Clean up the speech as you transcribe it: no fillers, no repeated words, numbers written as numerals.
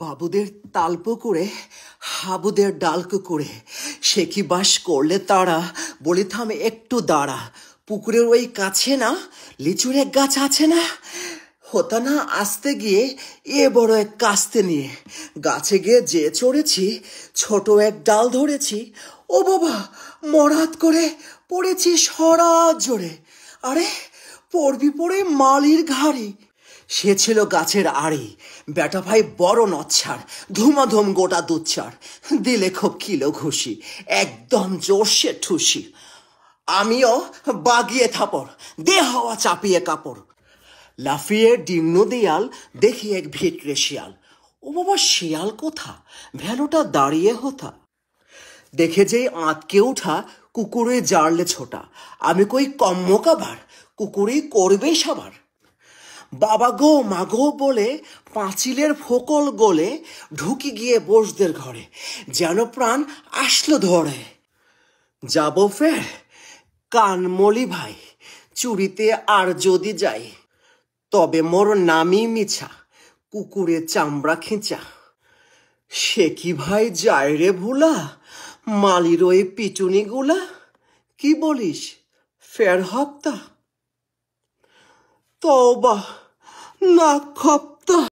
বাবুদের তাল পুকুরে হাবুদের ডাল কুকুরে সে কি বাস করলে তারা, বলি থাম একটু দাঁড়া। পুকুরের ওই কাছে না লিচুর এক গাছ আছে না, হতা না আসতে গিয়ে এ বড় এক কাস্তে নিয়ে গাছে গিয়ে যে চড়েছি, ছোট এক ডাল ধরেছি, ও বাবা মরাত করে পড়েছি সরাত জোরে। আরে পড়বি পড়ে মালির ঘাড়ি। সে ছিল গাছের আড়ি, বেটা ভাই বড় নচ্ছার, ধুমাধুম গোটা দুচ্ছার, দিলে খুব কিলো ঘুষি, একদম জোরসে ঠুসি। আমিও বাগিয়ে থাপড়, দে হাওয়া চাপিয়ে কাপড়। লাফিয়ে ডিম্ন দেয়াল দেখি এক ভিটরে শিয়াল। ও বাবা শিয়াল কোথা, ভ্যালুটা দাঁড়িয়ে হোথা। দেখে যেই আঁতকে উঠা কুকুরে জারলে ছোটা, আমি কই কম্ম কাবার, কুকুরে করবে সবার। বাবা গো মাগো বলে পাঁচিলের ফোকল গলে ঢুকি গিয়ে বসদের ঘরে, যেন প্রাণ আসলো ধরে। যাব ফের কানমলি ভাই, চুরিতে আর যদি যাই, তবে মোর নামই মিছা, কুকুরে চামড়া খেঁচা। সে কি ভাই যায় রে ভুলা, মালির ওই পিটুনি গুলা, কি বলিস ফের হপ্তা, তওবা না খপ্তা।